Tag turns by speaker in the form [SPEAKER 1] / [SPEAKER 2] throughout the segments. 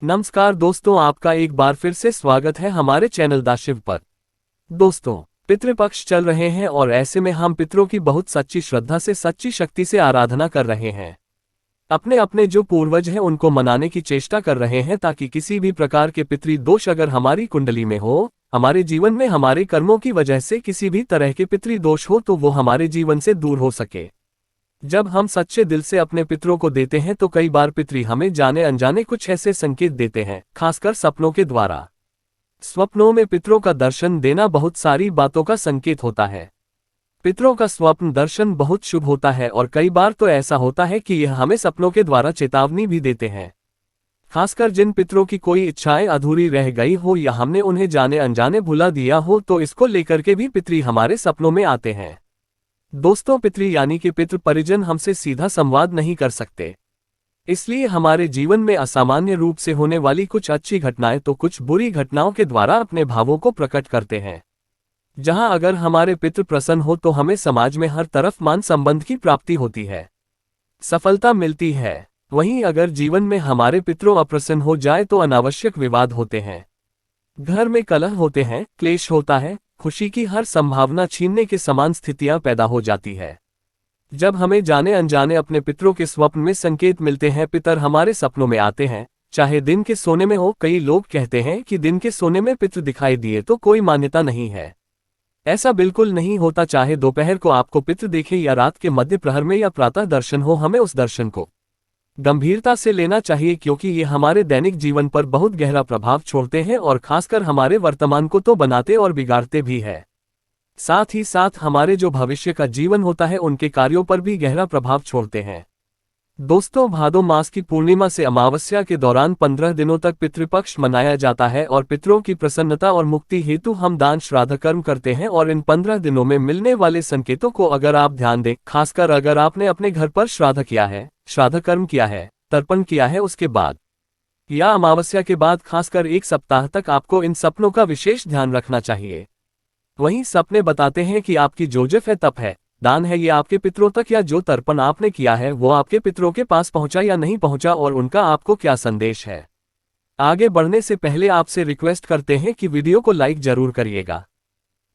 [SPEAKER 1] नमस्कार दोस्तों, आपका एक बार फिर से स्वागत है हमारे चैनल दा शिव पर। दोस्तों, पितृपक्ष चल रहे हैं और ऐसे में हम पितरों की बहुत सच्ची श्रद्धा से, सच्ची शक्ति से आराधना कर रहे हैं। अपने अपने जो पूर्वज हैं उनको मनाने की चेष्टा कर रहे हैं ताकि किसी भी प्रकार के पितृ दोष अगर हमारी कुंडली में हो, हमारे जीवन में हमारे कर्मों की वजह से किसी भी तरह के पितृ दोष हो तो वो हमारे जीवन से दूर हो सके। जब हम सच्चे दिल से अपने पितरों को देते हैं तो कई बार पितृ हमें जाने अनजाने कुछ ऐसे संकेत देते हैं, खासकर सपनों के द्वारा। स्वप्नों में पितरों का दर्शन देना बहुत सारी बातों का संकेत होता है। पितरों का स्वप्न दर्शन बहुत शुभ होता है और कई बार तो ऐसा होता है कि यह हमें सपनों के द्वारा चेतावनी भी देते हैं। खासकर जिन पितरों की कोई इच्छाएं अधूरी रह गई हो या हमने उन्हें जाने अनजाने भुला दिया हो तो इसको लेकर के भी पितृ हमारे सपनों में आते हैं। दोस्तों, पितृ यानी कि पितृ परिजन हमसे सीधा संवाद नहीं कर सकते, इसलिए हमारे जीवन में असामान्य रूप से होने वाली कुछ अच्छी घटनाएं तो कुछ बुरी घटनाओं के द्वारा अपने भावों को प्रकट करते हैं। जहां अगर हमारे पितृ प्रसन्न हो तो हमें समाज में हर तरफ मान संबंध की प्राप्ति होती है, सफलता मिलती है। वहीं अगर जीवन में हमारे पितरों अप्रसन्न हो जाए तो अनावश्यक विवाद होते हैं, घर में कलह होते हैं, क्लेश होता है, खुशी की हर संभावना छीनने के समान स्थितियां पैदा हो जाती है। जब हमें जाने अनजाने अपने पितरों के स्वप्न में संकेत मिलते हैं, पितर हमारे सपनों में आते हैं, चाहे दिन के सोने में हो। कई लोग कहते हैं कि दिन के सोने में पितर दिखाई दिए तो कोई मान्यता नहीं है। ऐसा बिल्कुल नहीं होता। चाहे दोपहर को आपको पितर देखे या रात के मध्य प्रहर में या प्रातः दर्शन हो, हमें उस दर्शन को गंभीरता से लेना चाहिए क्योंकि ये हमारे दैनिक जीवन पर बहुत गहरा प्रभाव छोड़ते हैं और खासकर हमारे वर्तमान को तो बनाते और बिगाड़ते भी है। साथ ही साथ हमारे जो भविष्य का जीवन होता है उनके कार्यों पर भी गहरा प्रभाव छोड़ते हैं। दोस्तों, भादो मास की पूर्णिमा से अमावस्या के दौरान 15 दिनों तक पितृपक्ष मनाया जाता है और पितरों की प्रसन्नता और मुक्ति हेतु हम दान श्राद्ध कर्म करते हैं और इन 15 दिनों में मिलने वाले संकेतों को अगर आप ध्यान दें, खासकर अगर आपने अपने घर पर श्राद्ध किया है, श्राद्ध कर्म किया है, तर्पण किया है, उसके बाद या अमावस्या के बाद खासकर 1 सप्ताह तक आपको इन सपनों का विशेष ध्यान रखना चाहिए। वहीं सपने बताते हैं कि आपकी जो जप है, तप है, दान है, ये आपके पितरों तक या जो तर्पण आपने किया है वो आपके पितरों के पास पहुंचा या नहीं पहुंचा और उनका आपको क्या संदेश है। आगे बढ़ने से पहले आपसे रिक्वेस्ट करते हैं कि वीडियो को लाइक जरूर करिएगा,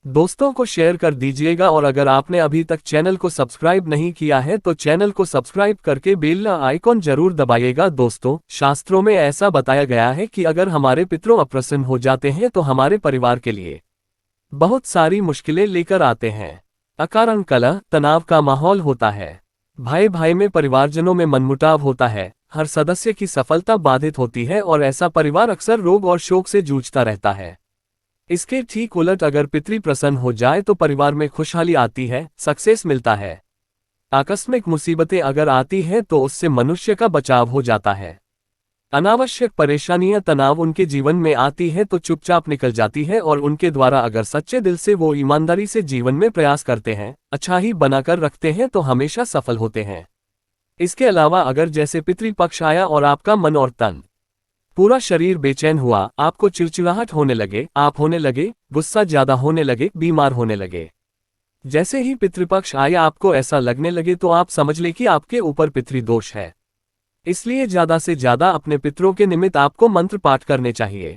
[SPEAKER 1] दोस्तों को शेयर कर दीजिएगा और अगर आपने अभी तक चैनल को सब्सक्राइब नहीं किया है तो चैनल को सब्सक्राइब करके बेल आइकॉन जरूर दबाइएगा। दोस्तों, शास्त्रों में ऐसा बताया गया है कि अगर हमारे पितरों अप्रसन्न हो जाते हैं तो हमारे परिवार के लिए बहुत सारी मुश्किलें लेकर आते हैं। अकारण कलह, तनाव का माहौल होता है, भाई भाई में, परिवारजनों में मनमुटाव होता है, हर सदस्य की सफलता बाधित होती है और ऐसा परिवार अक्सर रोग और शोक से जूझता रहता है। इसके ठीक उलट अगर पितृ प्रसन्न हो जाए तो परिवार में खुशहाली आती है, सक्सेस मिलता है। आकस्मिक मुसीबतें अगर आती हैं तो उससे मनुष्य का बचाव हो जाता है। अनावश्यक परेशानियां, तनाव उनके जीवन में आती है तो चुपचाप निकल जाती है और उनके द्वारा अगर सच्चे दिल से वो ईमानदारी से जीवन में प्रयास करते हैं, अच्छा ही बनाकर रखते हैं तो हमेशा सफल होते हैं। इसके अलावा अगर जैसे पितृपक्ष आया और आपका मन और तन, पूरा शरीर बेचैन हुआ, आपको चिड़चिड़ाहट होने लगे, आप होने लगे, गुस्सा ज्यादा होने लगे, बीमार होने लगे, जैसे ही पितृपक्ष आया आपको ऐसा लगने लगे तो आप समझ ले कि आपके ऊपर पितृदोष है। इसलिए ज्यादा से ज्यादा अपने पितरों के निमित्त आपको मंत्र पाठ करने चाहिए,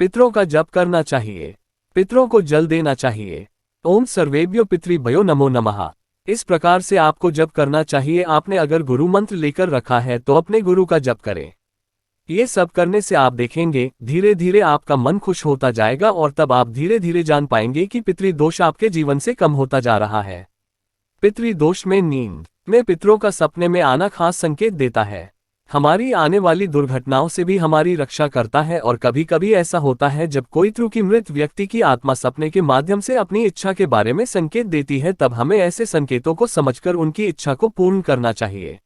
[SPEAKER 1] पितरों का जप करना चाहिए, पितरों को जल देना चाहिए। ओम सर्वेभ्यो पितृभ्यो नमो नमः। इस प्रकार से आपको जप करना चाहिए। आपने अगर गुरु मंत्र लेकर रखा है तो अपने गुरु का जप करें। ये सब करने से आप देखेंगे धीरे धीरे आपका मन खुश होता जाएगा और तब आप धीरे धीरे जान पाएंगे कि पितृदोष आपके जीवन से कम होता जा रहा है। पितृदोष में नींद में पितरों का सपने में आना खास संकेत देता है, हमारी आने वाली दुर्घटनाओं से भी हमारी रक्षा करता है और कभी कभी ऐसा होता है जब कोई की मृत व्यक्ति की आत्मा सपने के माध्यम से अपनी इच्छा के बारे में संकेत देती है, तब हमें ऐसे संकेतों को समझकर उनकी इच्छा को पूर्ण करना चाहिए।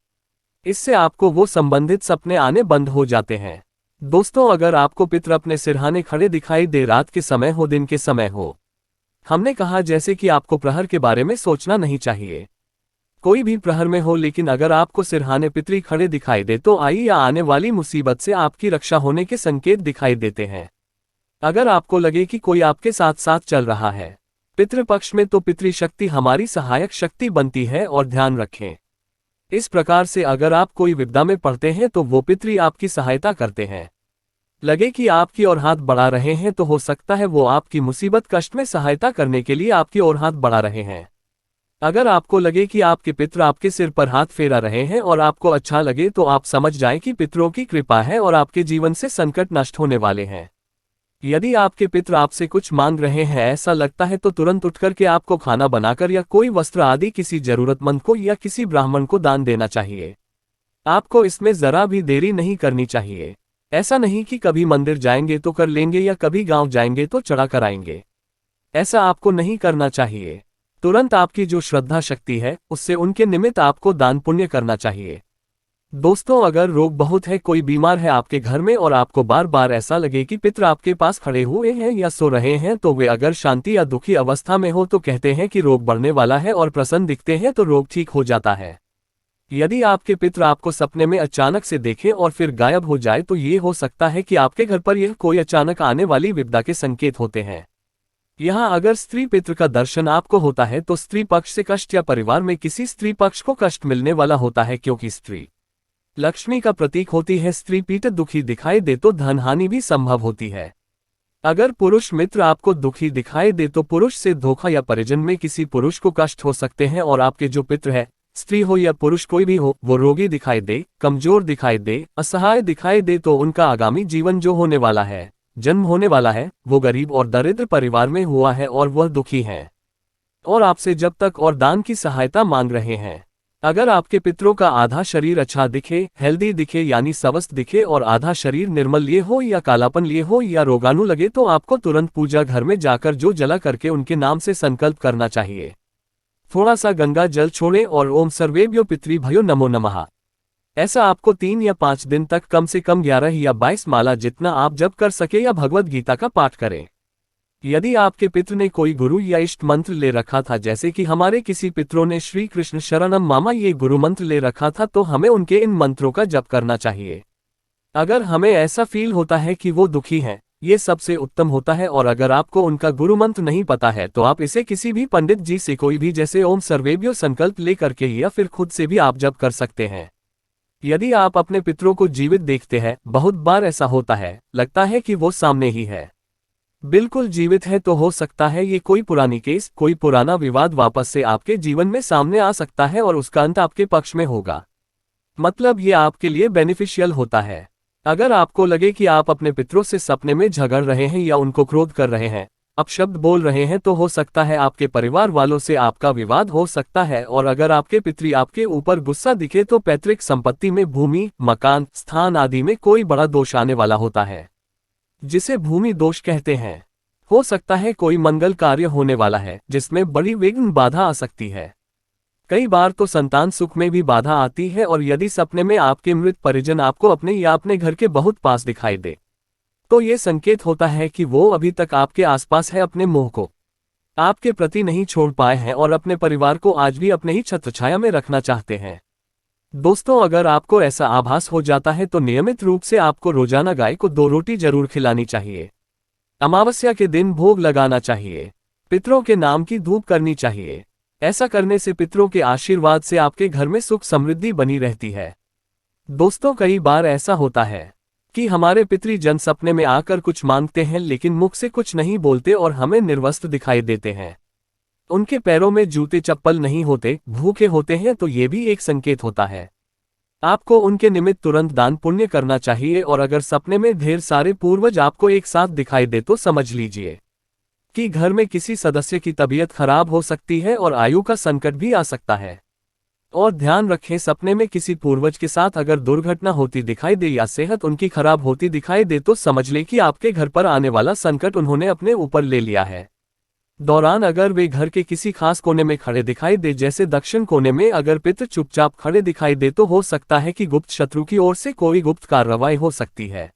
[SPEAKER 1] इससे आपको वो संबंधित सपने आने बंद हो जाते हैं। दोस्तों, अगर आपको पितर अपने सिरहाने खड़े दिखाई दे, रात के समय हो, दिन के समय हो, हमने कहा जैसे कि आपको प्रहर के बारे में सोचना नहीं चाहिए, कोई भी प्रहर में हो, लेकिन अगर आपको सिरहाने पितरी खड़े दिखाई दे तो आई या आने वाली मुसीबत से आपकी रक्षा होने के संकेत दिखाई देते हैं। अगर आपको लगे कि कोई आपके साथ साथ चल रहा है पितृपक्ष में तो पितृशक्ति हमारी सहायक शक्ति बनती है और ध्यान रखें, इस प्रकार से अगर आप कोई विपदा में पड़ते हैं तो वो पितृ आपकी सहायता करते हैं। लगे कि आपकी ओर हाथ बढ़ा रहे हैं तो हो सकता है वो आपकी मुसीबत कष्ट में सहायता करने के लिए आपकी ओर हाथ बढ़ा रहे हैं। अगर आपको लगे कि आपके पितृ आपके सिर पर हाथ फेरा रहे हैं और आपको अच्छा लगे तो आप समझ जाएं कि पितरों की कृपा है और आपके जीवन से संकट नष्ट होने वाले हैं। यदि आपके पितृ आपसे कुछ मांग रहे हैं, ऐसा लगता है तो तुरंत उठकर के आपको खाना बनाकर या कोई वस्त्र आदि किसी जरूरतमंद को या किसी ब्राह्मण को दान देना चाहिए। आपको इसमें जरा भी देरी नहीं करनी चाहिए। ऐसा नहीं कि कभी मंदिर जाएंगे तो कर लेंगे या कभी गांव जाएंगे तो चढ़ा कर आएंगे। ऐसा आपको नहीं करना चाहिए। तुरंत आपकी जो श्रद्धा शक्ति है उससे उनके निमित्त आपको दान पुण्य करना चाहिए। दोस्तों, अगर रोग बहुत है, कोई बीमार है आपके घर में और आपको बार बार ऐसा लगे कि पितृ आपके पास खड़े हुए हैं या सो रहे हैं, तो वे अगर शांति या दुखी अवस्था में हो तो कहते हैं कि रोग बढ़ने वाला है और प्रसन्न दिखते हैं तो रोग ठीक हो जाता है। यदि आपके पितृ आपको सपने में अचानक से देखें और फिर गायब हो जाए तो ये हो सकता है कि आपके घर पर यह कोई अचानक आने वाली विपदा के संकेत होते हैं। यहाँ अगर स्त्री पितृ का दर्शन आपको होता है तो स्त्री पक्ष से कष्ट या परिवार में किसी स्त्री पक्ष को कष्ट मिलने वाला होता है, क्योंकि स्त्री लक्ष्मी का प्रतीक होती है। स्त्री पीड़ित दुखी दिखाई दे तो धन हानि भी संभव होती है। अगर पुरुष मित्र आपको दुखी दिखाई दे तो पुरुष से धोखा या परिजन में किसी पुरुष को कष्ट हो सकते हैं। और आपके जो पितृ है, स्त्री हो या पुरुष कोई भी हो, वो रोगी दिखाई दे, कमजोर दिखाई दे, असहाय दिखाई दे तो उनका आगामी जीवन जो होने वाला है, जन्म होने वाला है, वो गरीब और दरिद्र परिवार में हुआ है और वह दुखी है और आपसे जब तक और दान की सहायता मांग रहे हैं। अगर आपके पितरों का आधा शरीर अच्छा दिखे, हेल्दी दिखे यानी स्वस्थ दिखे और आधा शरीर निर्मल लिए हो या कालापन लिए हो या रोगाणु लगे तो आपको तुरंत पूजा घर में जाकर जो जला करके उनके नाम से संकल्प करना चाहिए। थोड़ा सा गंगा जल छोड़ें और ओम सर्वेभ्यो पितृभ्यो नमो नमः। ऐसा आपको 3 या 5 दिन तक कम से कम 11 या 22 माला जितना आप जप कर सके या भगवद गीता का पाठ करें। यदि आपके पितृ ने कोई गुरु या इष्ट मंत्र ले रखा था, जैसे कि हमारे किसी पितरों ने श्री कृष्ण शरणम मामा ये गुरु मंत्र ले रखा था, तो हमें उनके इन मंत्रों का जप करना चाहिए। अगर हमें ऐसा फील होता है कि वो दुखी हैं, ये सबसे उत्तम होता है। और अगर आपको उनका गुरु मंत्र नहीं पता है तो आप इसे किसी भी पंडित जी से कोई भी जैसे ओम सर्वेभ्यो संकल्प ले करके या फिर खुद से भी आप जप कर सकते हैं। यदि आप अपने पितरों को जीवित देखते हैं, बहुत बार ऐसा होता है, लगता है कि वो सामने ही है, बिल्कुल जीवित है, तो हो सकता है ये कोई पुरानी केस, कोई पुराना विवाद वापस से आपके जीवन में सामने आ सकता है और उसका अंत आपके पक्ष में होगा। मतलब ये आपके लिए बेनिफिशियल होता है। अगर आपको लगे कि आप अपने पितरों से सपने में झगड़ रहे हैं या उनको क्रोध कर रहे हैं, अपशब्द बोल रहे हैं, तो हो सकता है आपके परिवार वालों से आपका विवाद हो सकता है। और अगर आपके पितृ आपके ऊपर गुस्सा दिखे तो पैतृक संपत्ति में भूमि, मकान, स्थान आदि में कोई बड़ा दोष आने वाला होता है, जिसे भूमि दोष कहते हैं। हो सकता है कोई मंगल कार्य होने वाला है जिसमें बड़ी विघ्न बाधा आ सकती है। कई बार तो संतान सुख में भी बाधा आती है। और यदि सपने में आपके मृत परिजन आपको अपने या अपने घर के बहुत पास दिखाई दे तो ये संकेत होता है कि वो अभी तक आपके आसपास है, अपने मोह को आपके प्रति नहीं छोड़ पाए हैं और अपने परिवार को आज भी अपने ही छत्रछाया में रखना चाहते हैं। दोस्तों, अगर आपको ऐसा आभास हो जाता है तो नियमित रूप से आपको रोजाना गाय को 2 रोटी जरूर खिलानी चाहिए। अमावस्या के दिन भोग लगाना चाहिए। पितरों के नाम की धूप करनी चाहिए। ऐसा करने से पितरों के आशीर्वाद से आपके घर में सुख समृद्धि बनी रहती है। दोस्तों, कई बार ऐसा होता है कि हमारे पितृजन सपने में आकर कुछ मांगते हैं लेकिन मुख से कुछ नहीं बोलते और हमें निर्वस्त्र दिखाई देते हैं। उनके पैरों में जूते चप्पल नहीं होते, भूखे होते हैं, तो ये भी एक संकेत होता है। आपको उनके निमित्त तुरंत दान पुण्य करना चाहिए। और अगर सपने में ढेर सारे पूर्वज आपको एक साथ दिखाई दे तो समझ लीजिए कि घर में किसी सदस्य की तबीयत खराब हो सकती है और आयु का संकट भी आ सकता है। और ध्यान रखें, सपने में किसी पूर्वज के साथ अगर दुर्घटना होती दिखाई दे या सेहत उनकी खराब होती दिखाई दे तो समझ लें कि आपके घर पर आने वाला संकट उन्होंने अपने ऊपर ले लिया है। दौरान अगर वे घर के किसी खास कोने में खड़े दिखाई दे, जैसे दक्षिण कोने में अगर पितृ चुपचाप खड़े दिखाई दे तो हो सकता है कि गुप्त शत्रु की ओर से कोई गुप्त कार्रवाई हो सकती है।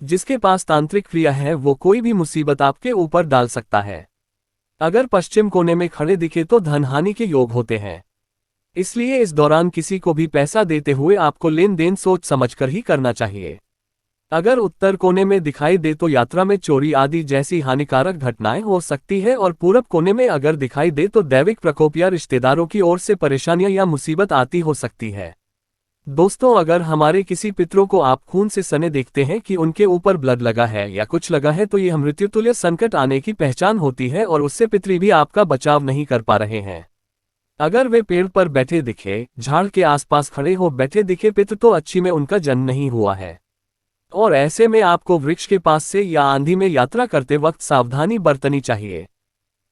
[SPEAKER 1] जिसके पास तांत्रिक क्रिया है वो कोई भी मुसीबत आपके ऊपर डाल सकता है। अगर पश्चिम कोने में खड़े दिखे तो धन हानि के योग होते हैं, इसलिए इस दौरान किसी को भी पैसा देते हुए आपको लेन देन सोच समझकर ही करना चाहिए। अगर उत्तर कोने में दिखाई दे तो यात्रा में चोरी आदि जैसी हानिकारक घटनाएं हो सकती है। और पूरब कोने में अगर दिखाई दे तो दैविक प्रकोप या रिश्तेदारों की ओर से परेशानियां या मुसीबत आती हो सकती है। दोस्तों, अगर हमारे किसी पितरों को आप खून से सने देखते हैं कि उनके ऊपर ब्लड लगा है या कुछ लगा है, तो ये मृत्युतुल्य संकट आने की पहचान होती है और उससे पितरी भी आपका बचाव नहीं कर पा रहे हैं। अगर वे पेड़ पर बैठे दिखे, झाड़ के आसपास खड़े हो बैठे दिखे पितर, तो अच्छी में उनका जन्म नहीं हुआ है। और ऐसे में आपको वृक्ष के पास से या आंधी में यात्रा करते वक्त सावधानी बरतनी चाहिए।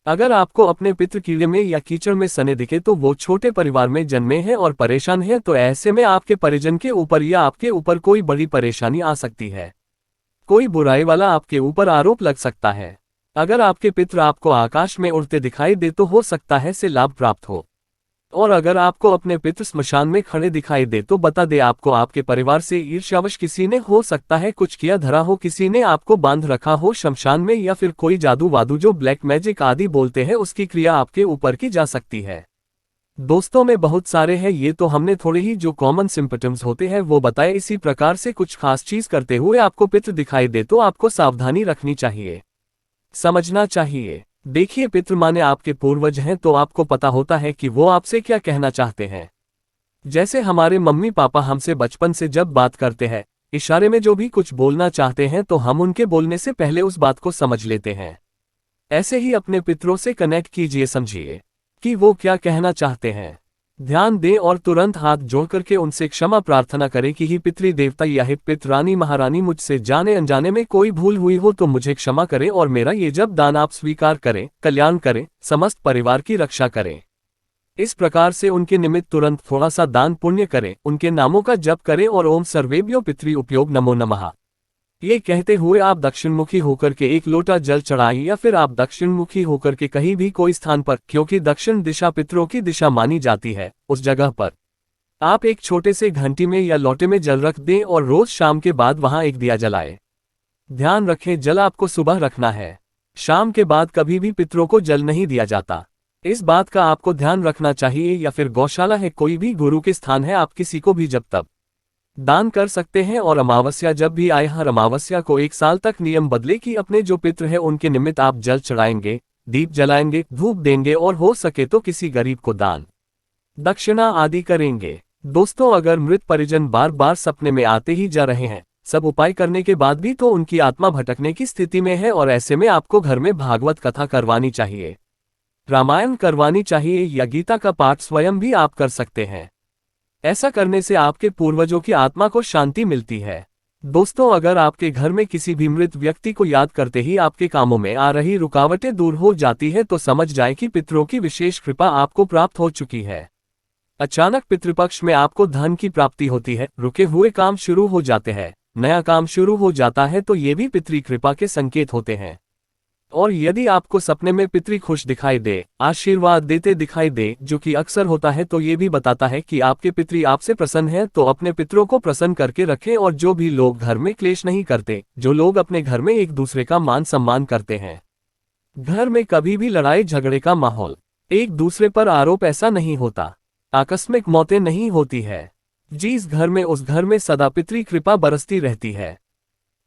[SPEAKER 1] अगर आपको अपने पितृ कीड़े में या कीचड़ में सने दिखे तो वो छोटे परिवार में जन्मे हैं और परेशान हैं, तो ऐसे में आपके परिजन के ऊपर या आपके ऊपर कोई बड़ी परेशानी आ सकती है। कोई बुराई वाला आपके ऊपर आरोप लग सकता है। अगर आपके पितृ आपको आकाश में उड़ते दिखाई दे तो हो सकता है से लाभ प्राप्त हो। और अगर आपको अपने पितृ स्मशान में खड़े दिखाई दे तो बता दे आपको आपके परिवार से ईर्ष्यावश किसी ने हो सकता है कुछ किया धरा हो, किसी ने आपको बांध रखा हो शमशान में, या फिर कोई जादू वादू जो ब्लैक मैजिक आदि बोलते हैं उसकी क्रिया आपके ऊपर की जा सकती है। दोस्तों में बहुत सारे हैं, ये तो हमने थोड़े ही जो कॉमन सिम्पटम्स होते हैं वो बताए। इसी प्रकार से कुछ खास चीज करते हुए आपको पितृ दिखाई दे तो आपको सावधानी रखनी चाहिए, समझना चाहिए। देखिए, पितृ माने आपके पूर्वज हैं, तो आपको पता होता है कि वो आपसे क्या कहना चाहते हैं। जैसे हमारे मम्मी पापा हमसे बचपन से जब बात करते हैं, इशारे में जो भी कुछ बोलना चाहते हैं, तो हम उनके बोलने से पहले उस बात को समझ लेते हैं। ऐसे ही अपने पितरों से कनेक्ट कीजिए, समझिए कि वो क्या कहना चाहते हैं। ध्यान दें और तुरंत हाथ जोड़ करके उनसे क्षमा प्रार्थना करें कि ही पितृ देवता या ही पितरानी महारानी, मुझसे जाने अनजाने में कोई भूल हुई हो तो मुझे क्षमा करें और मेरा ये जब दान आप स्वीकार करें, कल्याण करें, समस्त परिवार की रक्षा करें। इस प्रकार से उनके निमित्त तुरंत थोड़ा सा दान पुण्य करें, उनके नामों का जप करें और ओम सर्वेभ्यो पितृ उपयोग नमो नमः ये कहते हुए आप दक्षिणमुखी होकर के एक लोटा जल चढ़ाएं, या फिर आप दक्षिणमुखी होकर के कहीं भी कोई स्थान पर, क्योंकि दक्षिण दिशा पितरों की दिशा मानी जाती है, उस जगह पर आप एक छोटे से घंटी में या लोटे में जल रख दें और रोज शाम के बाद वहां एक दिया जलाएं। ध्यान रखें, जल आपको सुबह रखना है, शाम के बाद कभी भी पितरों को जल नहीं दिया जाता। इस बात का आपको ध्यान रखना चाहिए। या फिर गौशाला है, कोई भी गुरु के स्थान है, आप किसी को भी जब तब दान कर सकते हैं। और अमावस्या जब भी आए, हर अमावस्या को 1 साल तक नियम बदले कि अपने जो पितृ है उनके निमित्त आप जल चढ़ाएंगे, दीप जलाएंगे, धूप देंगे और हो सके तो किसी गरीब को दान दक्षिणा आदि करेंगे। दोस्तों, अगर मृत परिजन बार बार सपने में आते ही जा रहे हैं, सब उपाय करने के बाद भी, तो उनकी आत्मा भटकने की स्थिति में है और ऐसे में आपको घर में भागवत कथा करवानी चाहिए, रामायण करवानी चाहिए, या गीता का पाठ स्वयं भी आप कर सकते हैं। ऐसा करने से आपके पूर्वजों की आत्मा को शांति मिलती है। दोस्तों, अगर आपके घर में किसी भी मृत व्यक्ति को याद करते ही आपके कामों में आ रही रुकावटें दूर हो जाती है, तो समझ जाए कि पितरों की विशेष कृपा आपको प्राप्त हो चुकी है। अचानक पितृपक्ष में आपको धन की प्राप्ति होती है, रुके हुए काम शुरू हो जाते हैं, नया काम शुरू हो जाता है, तो ये भी पितृ कृपा के संकेत होते हैं। और यदि आपको सपने में पितृ खुश दिखाई दे, आशीर्वाद देते दिखाई दे, जो कि अक्सर होता है, तो ये भी बताता है कि आपके पितृ आपसे प्रसन्न हैं। तो अपने पितरों को प्रसन्न करके रखें। और जो भी लोग घर में क्लेश नहीं करते, जो लोग अपने घर में एक दूसरे का मान सम्मान करते हैं, घर में कभी भी लड़ाई झगड़े का माहौल, एक दूसरे पर आरोप ऐसा नहीं होता, आकस्मिक मौतें नहीं होती है, जिस घर में उस घर में सदा पितृ कृपा बरसती रहती है।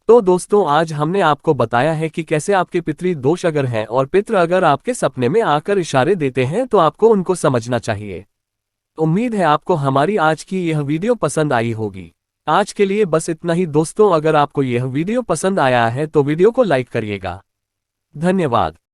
[SPEAKER 1] तो दोस्तों, आज हमने आपको बताया है कि कैसे आपके पितृ दोष अगर हैं और पितृ अगर आपके सपने में आकर इशारे देते हैं, तो आपको उनको समझना चाहिए। उम्मीद है आपको हमारी आज की यह वीडियो पसंद आई होगी। आज के लिए बस इतना ही दोस्तों। अगर आपको यह वीडियो पसंद आया है तो वीडियो को लाइक करिएगा। धन्यवाद।